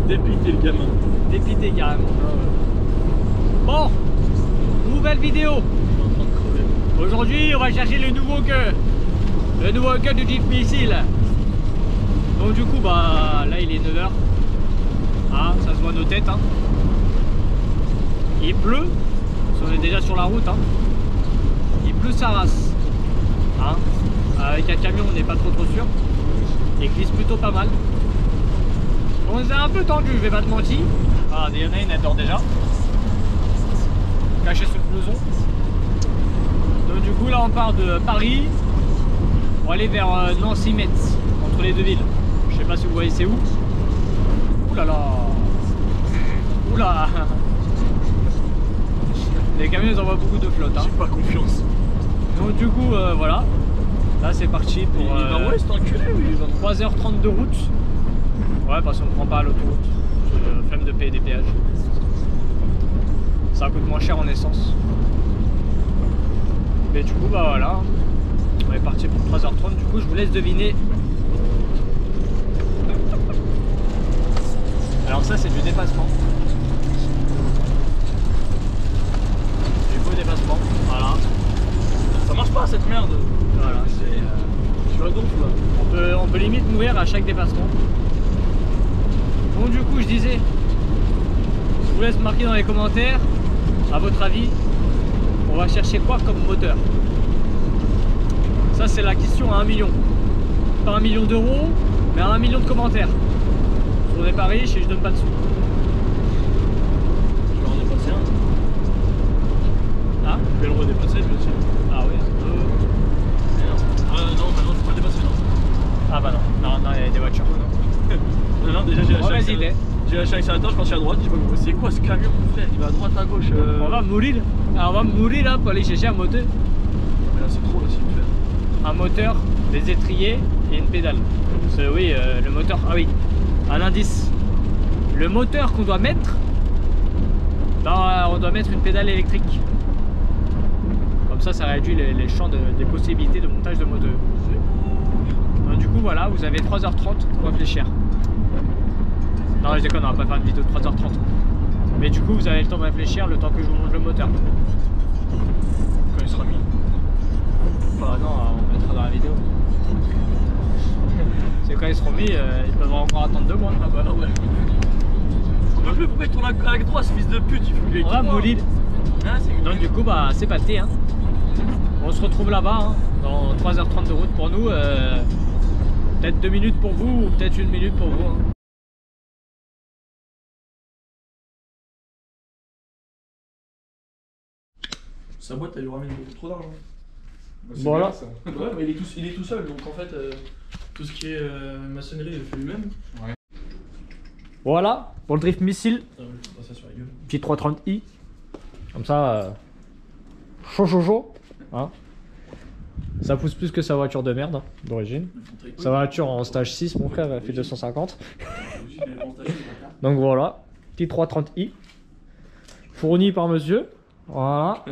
Dépité le gamin. Dépité carrément. Bon, nouvelle vidéo. Aujourd'hui, on va chercher le nouveau queue. Le nouveau queue du Drift Missile. Donc du coup, bah là il est 9h. Ah, ça se voit nos têtes. Hein. Il pleut. On est déjà sur la route. Hein. Il pleut sa race. Hein. Avec un camion, on n'est pas trop sûr. Il glisse plutôt pas mal. On s'est un peu tendu, je vais pas te mentir. Ah, il y en a une, elle dort déjà. Cachée sous le blouson. Donc du coup là on part de Paris pour aller vers Nancy-Metz, entre les deux villes. Je sais pas si vous voyez c'est où. Ouh là là. Ouh là. Les camions ils envoient beaucoup de flotte. Hein. J'ai pas confiance. Donc du coup voilà. Là c'est parti pour il va ouais, c'est enculé, oui. 3h30 de route. Ouais parce qu'on prend pas l'autoroute. Flemme de payer des péages. Ça coûte moins cher en essence. Mais du coup bah voilà. On est parti pour 3h30. Du coup je vous laisse deviner. Alors ça c'est du dépassement. Du beau dépassement. Voilà. Ça marche pas cette merde. Voilà. Je suis à donf là. On peut limite mourir à chaque dépassement. Donc du coup je disais, je vous laisse marquer dans les commentaires, à votre avis, on va chercher quoi comme moteur? Ça c'est la question à 1 million. Pas 1 million d'euros, mais à 1 million de commentaires. On n'est pas riche et je donne pas de sous. Je vais en dépasser un. Ah, je vais le redépasser lui aussi. Ah oui. Non, maintenant je peux pas le dépasser non. Ah bah non, il y a des voitures. Non, déjà j'ai lâché idée. J'ai lâché l'accélérateur, je pensais à droite, je dis pas c'est quoi ce camion frère, il va à droite à gauche. On va mourir. Alors, on va mourir là pour aller chercher un moteur. Mais là c'est trop là s'il me fait. Un moteur, des étriers et une pédale. Oui, le moteur, ah oui, un indice. Le moteur qu'on doit mettre, on doit mettre une pédale électrique. Comme ça réduit les champs des possibilités de montage de moteur. Donc, du coup voilà, vous avez 3h30 pour réfléchir. Non je déconne, on va pas faire une vidéo de 3h30. Mais du coup vous avez le temps de réfléchir, le temps que je vous montre le moteur. Quand il sera mis. Enfin non, on mettra dans la vidéo. C'est quand ils seront mis, ils peuvent encore attendre 2 mois. Ah bah ouais. Je sais plus pourquoi il tourne avec droit ce fils de pute, il faut qu'il ait. On va mourir. Ah, donc du coup bah c'est pâté hein. On se retrouve là-bas hein, dans 3h30 de route pour nous. Peut-être 2 minutes pour vous ou peut-être 1 minute pour vous. Hein. Sa boîte elle lui ramène beaucoup trop d'argent. Voilà. Ouais mais il est tout seul donc en fait tout ce qui est maçonnerie il le fait lui-même. Ouais. Voilà pour le Drift Missile. Ça sur la gueule. Petit 330i. Comme ça. Chaud. Hein. Ça pousse plus que sa voiture de merde hein, d'origine. Sa voiture en stage 6 mon frère elle fait 250. Donc voilà. Petit 330i. Fourni par monsieur. Voilà.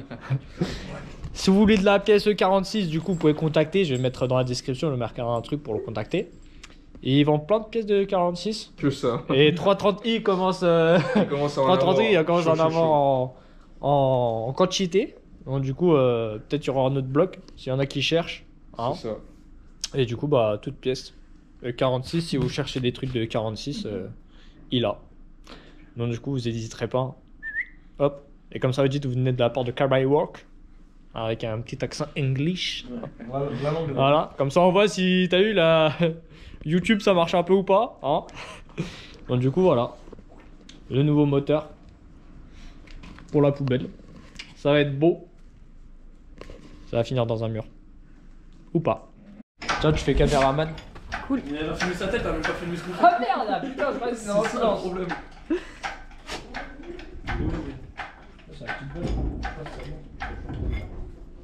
Si vous voulez de la pièce E46, du coup, vous pouvez contacter. Je vais mettre dans la description, je marquerai un truc pour le contacter. Et ils vendent plein de pièces de 46. Que ça. Et 330i commence. 330i commence en avant en quantité. Donc, du coup, peut-être il y aura un autre bloc s'il y en a qui cherchent. Hein. C'est ça. Et du coup, bah, toute pièce. 46, si vous cherchez des trucs de 46, il a. Donc, du coup, vous n'hésiterez pas. Hop. Et comme ça, vous dites, vous venez de la part de Carbide Work. Avec un petit accent English. Ouais, voilà, comme ça on voit si t'as eu la YouTube ça marche un peu ou pas. Hein. Donc du coup voilà. Le nouveau moteur. Pour la poubelle. Ça va être beau. Ça va finir dans un mur. Ou pas. Tiens, tu fais caméraman. Cool. Il a filmé sa tête, il a même pas filmé ce qu'on fait. Ah merde, putain, c'est ça le problème.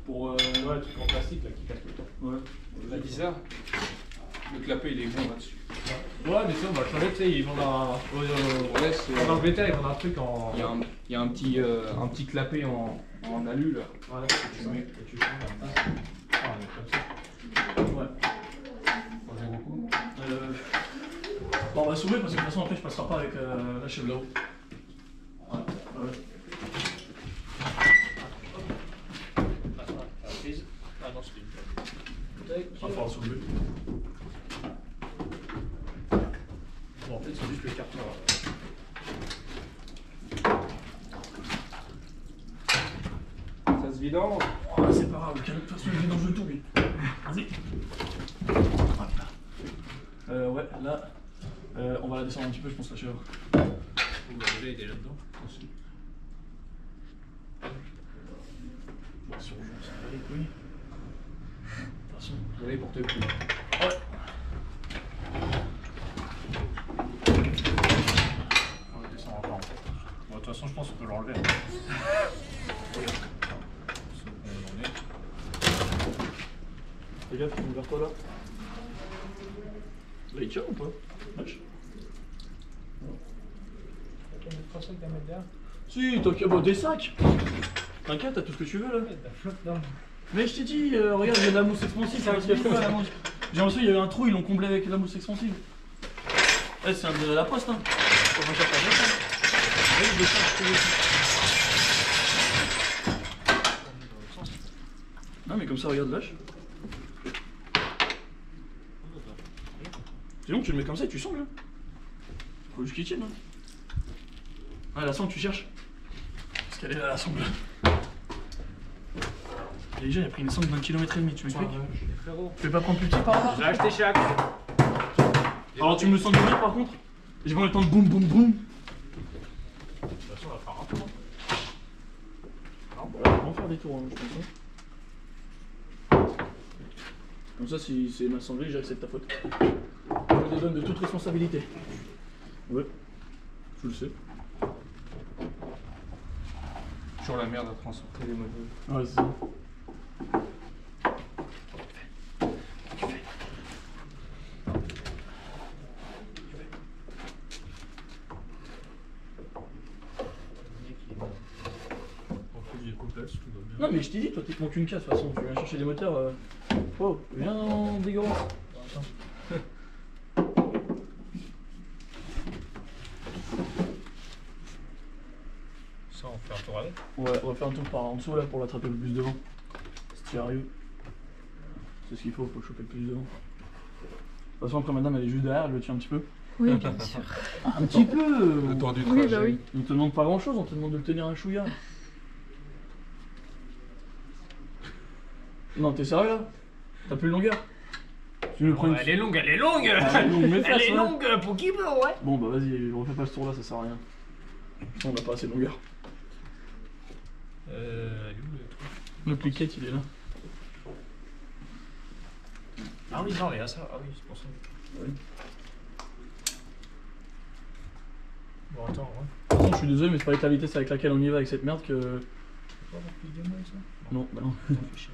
Pour ouais, le truc en plastique là qui casse le temps. Ouais. On a dit ça. Le clapet il est bon là-dessus. Ouais, mais ça on va changer, tu sais, ils vont dans. Ouais, c'est. En Angleterre, ils vendent un truc en. Il y a un petit clapet en alu là. Voilà, tu mets. Et tu changes la face. Ah, comme ça. Ouais. Non, va soulever parce que de toute façon après je passerai pas avec la chèvre là-haut. Ouais. Ah non, c'était une On va falloir soulever. Bon, en fait, c'est juste le carton. Ça se vidange. Oh, c'est pas grave, de toute façon il vidange de tout lui. Vas-y. Ouais, là, on va la descendre un petit peu, je pense, la chèvre. Vous avez déjà là-dedans aussi. Bon, si on joue, ça va les couilles. De toute façon. Allez, pour te coups. Ouais. On va descendre encore en fait. Bon, de toute façon, je pense qu'on peut l'enlever. Fais gaffe, il vers toi là. Là il tient ou pas? Wesh. Si, t'inquiète, bah, des sacs. T'inquiète, t'as tout ce que tu veux là. Mais je t'ai dit, regarde, il y a de la mousse expansive, ça va se cacher pas la mousse. J'ai l'impression qu'il y avait un trou, ils l'ont comblé avec de la mousse expansive. Eh, c'est un de la poste hein. Faut pas faire ça. Ouais, je descends, je te descends. Non mais comme ça, regarde, lâche. Sinon tu le mets comme ça et tu sangles. Faut juste qu'il tienne. Hein. Ah la sangle tu cherches. Parce qu'elle est là la sangle. Déjà il a pris une sangle d'1,5 km, tu m'expliques? Tu peux pas prendre plus petit par là? J'ai acheté chaque. Alors tu me le sens de par contre? J'ai pas le temps de boum boum boum. De toute façon on va faire un peu. On va faire des tours hein, je pense. Comme ça si c'est ma sanglée j'accepte ta faute. Je me dédonne de toute responsabilité. Ouais, je le sais. Toujours la merde à transporter les motos. Ouais, c'est ça. Non mais je t'ai dit, toi t'es manques une casse de toute façon, tu viens chercher des moteurs. Oh, viens dégueulasse. Ça, on fait un tour avec. Ouais, on va faire un tour par en dessous là pour l'attraper le plus devant. Sérieux. C'est ce qu'il faut choper le plus devant. De toute façon après madame elle est juste derrière, elle le tient un petit peu. Oui, bien sûr. Un petit peu Le temps du Oui, trajet. bah oui. On te demande pas grand chose, on te demande de le tenir un chouïa. Non, t'es sérieux là? T'as plus de longueur? Tu veux le prendre? Elle est longue, elle est longue. Ah, longue, mais Elle face, est ouais. longue pour qui veut, ouais. Bon bah vas-y, on refait pas ce tour là, ça sert à rien. On a pas assez de longueur. Elle est où le truc? Le pliquette il est là. Ah oui, non, mais là ça, ah oui, c'est pour ça. Oui. Bon, attends, ouais. De toute façon, je suis désolé, mais c'est pas avec la vitesse avec laquelle on y va avec cette merde que. Faut pas avoir plus de mots avec ça? Non, bah non. Attends, fais chier.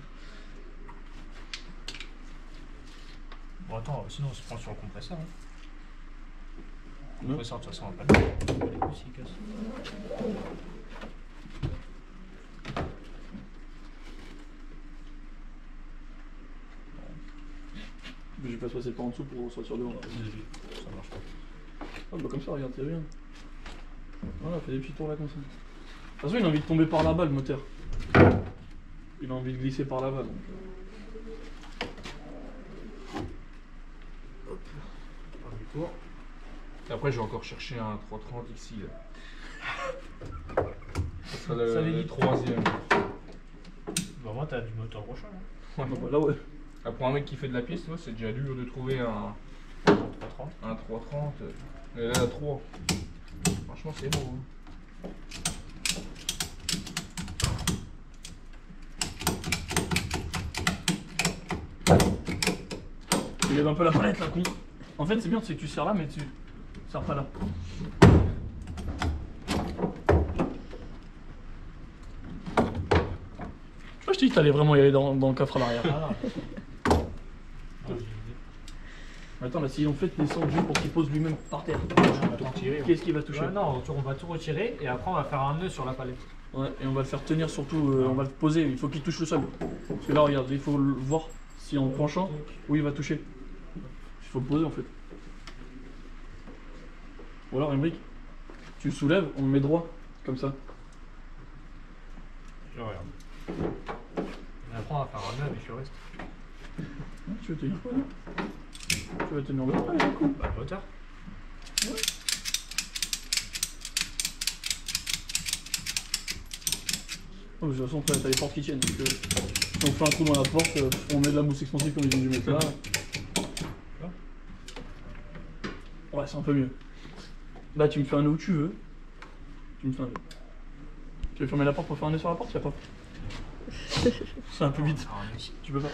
Bon, attends, sinon on se prend sur le compresseur. Hein. Le Non. compresseur, de toute façon, on va pas le mettre. Les couilles s'il casse. Je vais pas se passer par en dessous pour sortir devant. Ça marche pas. Ah bah comme ça, regarde, c'est bien. Voilà, fais des petits tours là comme ça. De toute façon, il a envie de tomber par là-bas le moteur. Il a envie de glisser par là-bas donc. Tour. Et après, je vais encore chercher un 330 ici. Là. Ça sera Ça le lit. troisième. Bah, moi, t'as du moteur prochain. Hein. Ah bah là ouais. Ah, pour un mec qui fait de la pièce, tu vois, c'est déjà dur de trouver un 330. 330. Et là, la 3. Franchement, c'est beau. Hein. Il lève un peu la palette là, con. En fait, c'est bien, c'est que tu serres là, mais tu serres pas là. Tu vois, je t'ai dit que t'allais vraiment y aller dans le coffre à l'arrière. Ah, Attends, là, si on fait descendre juste pour qu'il pose lui-même par terre, tirer. qu'est-ce qu'il va toucher? Ouais, non, on va tout retirer et après on va faire un nœud sur la palette. Ouais, et on va le faire tenir surtout, on va le poser, il faut qu'il touche le sol. Parce que là, regarde, il faut le voir si en le penchant, où il va toucher. Il faut le poser en fait. Ou alors, Emric, tu le soulèves, on le met droit, comme ça. Je regarde. On apprend à faire un nœud avec le reste. Tu veux tenir quoi là? Tu veux tenir le droit, là, coup. Bah, le moteur. Ouais. Oh, de toute façon, t'as les portes qui tiennent. Donc, si on fait un trou dans la porte, on met de la mousse expansive comme ils ont dû mettre là. Ouais, c'est un peu mieux. Là, tu me fais un nœud où tu veux. Tu me fais un nœud. Tu veux fermer la porte pour faire un nœud sur la porte? Y'a pas. C'est un peu vite. Tu peux pas.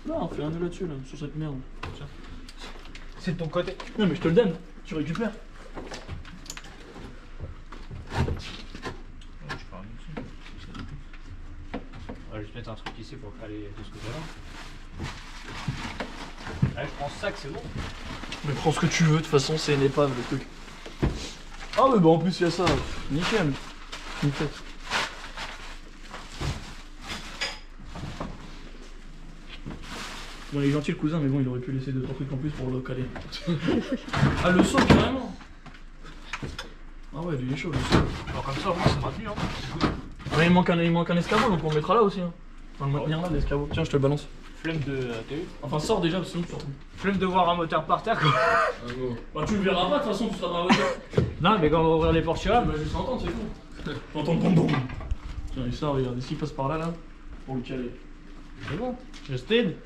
Non, fais un nœud là-dessus, là, sur cette merde. C'est de ton côté. Non, mais je te le donne. Tu récupères. On va juste mettre un truc ici pour faire les de ce côté-là. Là, je prends ça que c'est bon. Mais prends ce que tu veux, de toute façon, c'est une épave le truc. Ah, mais bah en plus, il y a ça. Nickel. Nickel. Bon, il est gentil le cousin, mais bon, il aurait pu laisser 2-3 trucs en plus pour le caler. Ah, le saut, carrément. Ah ouais, lui, il est chaud, le saut. Alors, comme ça, au moins, ça m'a tenu. Hein. Ouais, il manque un escabeau, donc on le mettra là aussi. Hein. On va le maintenir là, l'escabeau. Tiens, je te le balance. Flemme de. T'as vu? Enfin, sors déjà, sinon tu sors. Flemme de voir un moteur par terre, quoi. Bah, tu le verras pas, de toute façon, tu seras dans la voiture. Non, mais quand on va ouvrir les portes, tu vois. Tu vas juste l'entendre, c'est cool. T'entends le bonbon. Tiens, il sort, regarde, ici, il passe par là, là, pour le caler. C'est bon, je t'aide.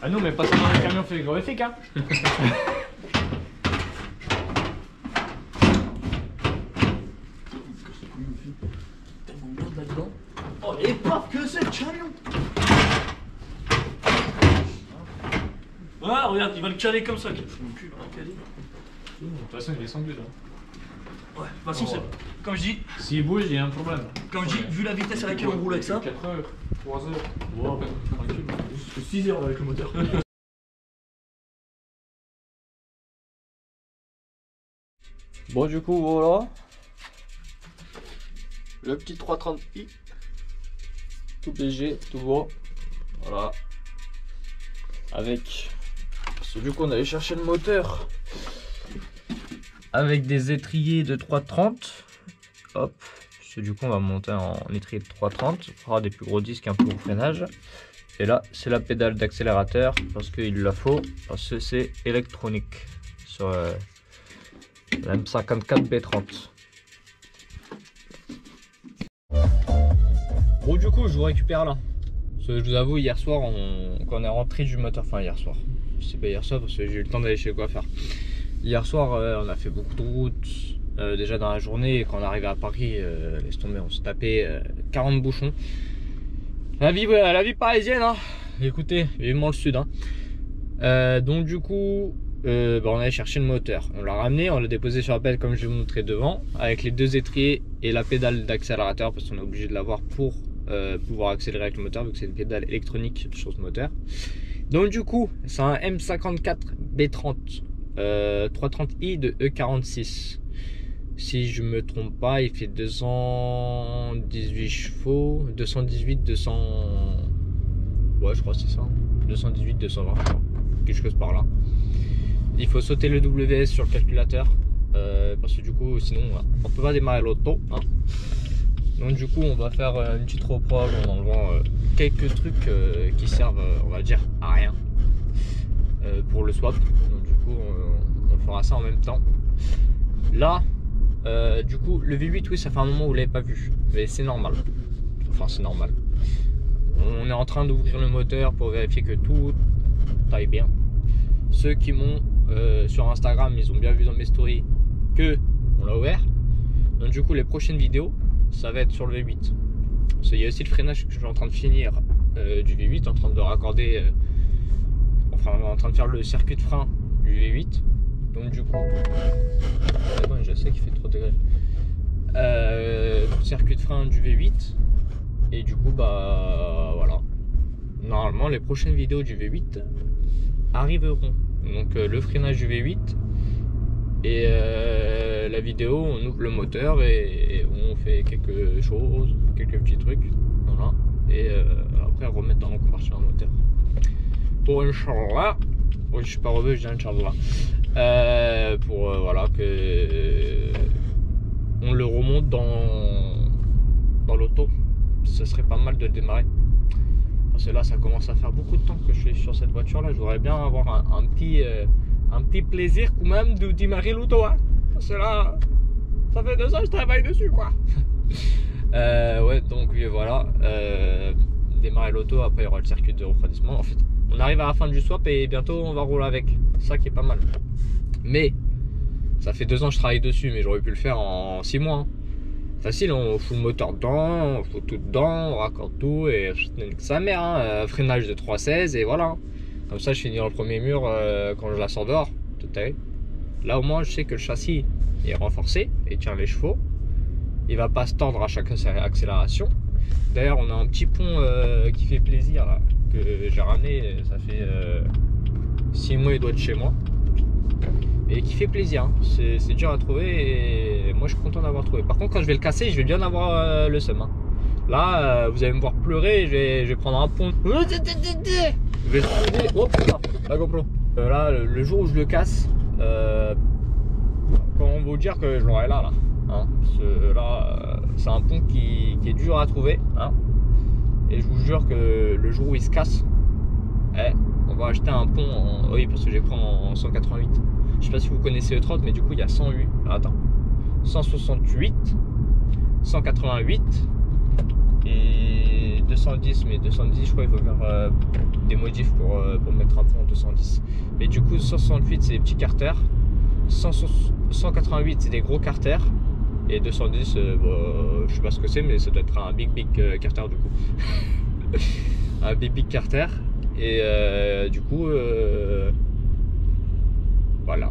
Ah non, mais pas ça dans le camion frigorifique, hein. Tellement de merde là-dedans. Oh, l'épave que c'est le camion. Ouais, regarde, il va le caler comme ça. Mon cul, il va le caler. De toute façon, il est descendu là. Ouais, de toute façon, c'est. Comme je dis, S'il bouge, il y a un problème. comme je dis, vu la vitesse à laquelle on roule avec ça. 4 heures, 3 heures. Wow, tranquille. 6 heures avec le moteur. Bon, du coup, voilà. Le petit 330i. Tout léger, tout beau. Voilà. Avec. Parce que du coup, on allait chercher le moteur. Avec des étriers de 330. Hop. Parce que du coup, on va monter en étrier de 330. On fera des plus gros disques un peu au freinage. Et là, c'est la pédale d'accélérateur. Parce qu'il la faut. Parce que c'est électronique. Sur. La M54 B30. Bon, du coup, je vous récupère là. Parce que je vous avoue, hier soir, quand on est rentré du moteur, enfin hier soir, je sais pas hier soir parce que j'ai eu le temps d'aller chez le coiffeur. Hier soir, on a fait beaucoup de routes déjà dans la journée. Et quand on est arrivé à Paris, laisse tomber, on se tapait 40 bouchons. La vie parisienne, hein. Écoutez, vivement le sud, hein. Donc du coup. On allait chercher le moteur, on l'a ramené, on l'a déposé sur la pelle comme je vais vous montrer devant, avec les deux étriers et la pédale d'accélérateur parce qu'on est obligé de l'avoir pour pouvoir accélérer avec le moteur vu que c'est une pédale électronique sur ce moteur. Donc du coup c'est un M54 B30 330i de E46. Si je me trompe pas, il fait 218 chevaux, 218, 200... Ouais, je crois que c'est ça, 218, 220, quelque chose par là. Il faut sauter le WS sur le calculateur parce que du coup sinon on peut pas démarrer l'auto, hein. Donc du coup on va faire une petite reprog en enlevant quelques trucs qui servent on va dire à rien pour le swap. Donc du coup on fera ça en même temps. Là du coup le V8, oui, ça fait un moment où vous l'avez pas vu, mais c'est normal. Enfin c'est normal. On est en train d'ouvrir le moteur pour vérifier que tout aille bien. Ceux qui m'ont sur Instagram, ils ont bien vu dans mes stories que on l'a ouvert. Donc du coup les prochaines vidéos ça va être sur le V8. Parce qu'il y a aussi le freinage que je suis en train de finir du V8, en train de raccorder enfin en train de faire le circuit de frein du V8. Donc du coup je sais qu'il fait trop degrés. Circuit de frein du V8. Et du coup bah voilà. Normalement les prochaines vidéos du V8 arriveront. Donc le freinage du V8 et la vidéo on ouvre le moteur et on fait quelque chose, quelques petits trucs, voilà, et après remettre dans le compartiment moteur pour Inch'Allah. Oui, je suis pas revenu, je dis Inch'Allah. pour voilà que on le remonte dans l'auto. Ce serait pas mal de le démarrer. Parce que là ça commence à faire beaucoup de temps que je suis sur cette voiture là. Je voudrais bien avoir un petit plaisir quand même de démarrer l'auto, hein. Parce que là ça fait 2 ans que je travaille dessus quoi. Ouais, donc voilà, démarrer l'auto, après il y aura le circuit de refroidissement. En fait, on arrive à la fin du swap et bientôt on va rouler avec. Ça qui est pas mal. Mais ça fait 2 ans que je travaille dessus, mais j'aurais pu le faire en 6 mois. Hein. Facile, on fout le moteur dedans, on fout tout dedans, on raccorde tout et sa mère, hein, freinage de 3.16 et voilà. Comme ça, je finis dans le premier mur quand je la sors dehors. Tout à fait. Là au moins, je sais que le châssis est renforcé et tient les chevaux. Il va pas se tordre à chaque accélération. D'ailleurs, on a un petit pont qui fait plaisir là, que j'ai ramené. Ça fait 6 mois, il doit être chez moi. Et qui fait plaisir. Hein. C'est dur à trouver et moi je suis content d'avoir trouvé. Par contre, quand je vais le casser, je vais bien avoir le seum. Hein. Là, vous allez me voir pleurer. Je vais prendre un pont. Je vais oh putain, la GoPro. Là, le jour où je le casse, comment vous dire que je l'aurai là. Hein, là, c'est un pont qui est dur à trouver. Hein, et je vous jure que le jour où il se casse, on va acheter un pont en... Oui, parce que j'ai pris en 188. Je sais pas si vous connaissez le 30, mais du coup, il y a 108. Attends. 168, 188 et 210. Mais 210, je crois qu'il faut faire des modifs pour mettre un pont en 210. Mais du coup, 168, c'est des petits carters. 188, c'est des gros carters. Et 210, je sais pas ce que c'est, mais ça doit être un big carter du coup. Un big carter. Et du coup, voilà.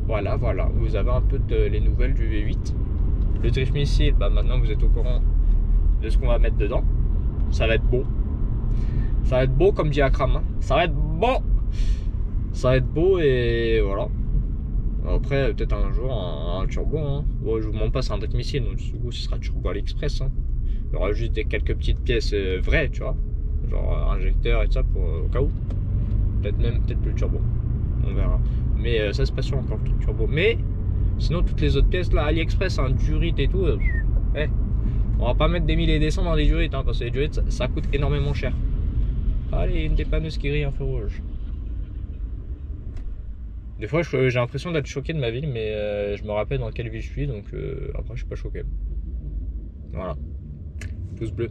Vous avez un peu les nouvelles du V8. Le drift missile, maintenant vous êtes au courant de ce qu'on va mettre dedans. Ça va être beau. Ça va être beau comme dit Akram. Hein. Ça va être beau. Ça va être beau et voilà. Après, peut-être un jour un turbo. Hein. Bon, je vous montre pas, c'est un drift missile, donc du coup, ce sera turbo AliExpress. Hein. Il y aura juste quelques petites pièces vraies, tu vois, genre injecteur et tout ça pour au cas où. Peut-être plus le turbo. On verra. Mais ça, c'est pas sûr encore le turbo. Mais sinon, toutes les autres pièces là, AliExpress, hein, durite et tout. On va pas mettre des 1000 et des 100 dans les durites, hein, parce que les durites, ça coûte énormément cher. Allez, une dépanneuse qui rit un feu rouge. Des fois, j'ai l'impression d'être choqué de ma ville, mais je me rappelle dans quelle ville je suis, donc après, je suis pas choqué. Voilà. Pouce bleu.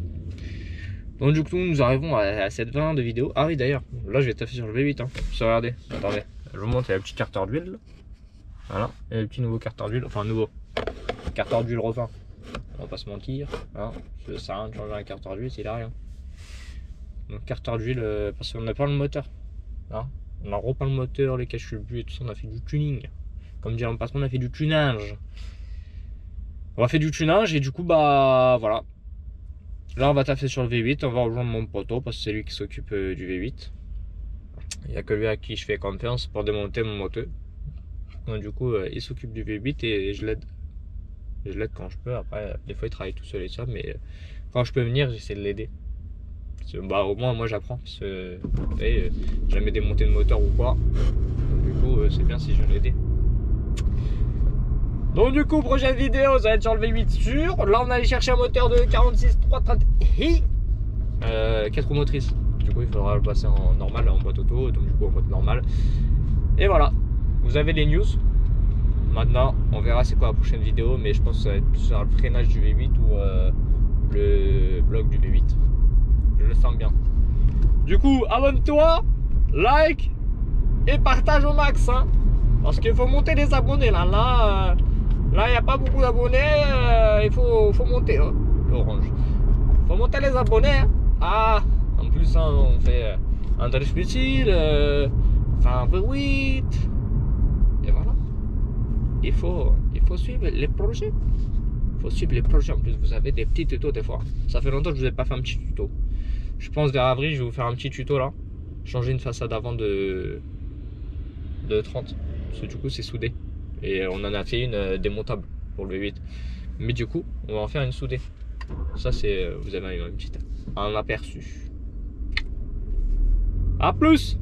Donc, du coup, nous arrivons à cette 20 de vidéo. Ah oui, d'ailleurs, là, je vais taffer sur le V8. Hein. Regardez, attendez. Je vous montre, il y a le petit carter d'huile. Voilà. Et le petit nouveau carter d'huile. Enfin, nouveau. Carter d'huile refait. On va pas se mentir. Hein. Ça sert à rien de changer un carter d'huile s'il a rien. Donc, carter d'huile, parce qu'on n'a pas le moteur. Hein. On a repeint le moteur, les caches bulles et tout ça, on a fait du tuning. Comme dirait mon patron, on a fait du tunage. On a fait du tunage et du coup, voilà. Là, on va taffer sur le V8, on va rejoindre mon poteau parce que c'est lui qui s'occupe du V8. Il n'y a que lui à qui je fais confiance pour démonter mon moteur. Donc du coup, il s'occupe du V8 et je l'aide. Je l'aide quand je peux. Après, des fois, il travaille tout seul et ça, mais quand je peux venir, j'essaie de l'aider. Au moins moi j'apprends parce que jamais démonté de moteur ou quoi. Donc, du coup c'est bien si je viens l'aider. Donc du coup prochaine vidéo ça va être sur le V8 sûr. Là on allait chercher un moteur de 46 330 i 4 roues motrices. Du coup il faudra le passer en normal, en boîte auto, donc du coup en boîte normale. Et voilà, vous avez les news. Maintenant on verra c'est quoi la prochaine vidéo, mais je pense que ça va être plus sur le freinage du V8 ou le bloc du V8. Je le sens bien. Du coup, abonne-toi, like et partage au max. Hein, parce qu'il faut monter les abonnés. Là, il n'y a pas beaucoup d'abonnés. Il faut monter l'orange. Il faut monter les abonnés. Hein. Ah, en plus, hein, on fait un drift missile, enfin un V8. Et voilà. Il faut suivre les projets. Il faut suivre les projets. En plus, vous avez des petits tutos des fois. Ça fait longtemps que je vous ai pas fait un petit tuto. Je pense vers avril, je vais vous faire un petit tuto là. Changer une façade avant de 30. Parce que du coup, c'est soudé. Et on en a fait une démontable pour le V8. Mais du coup, on va en faire une soudée. Ça, c'est. Vous avez un aperçu. A plus!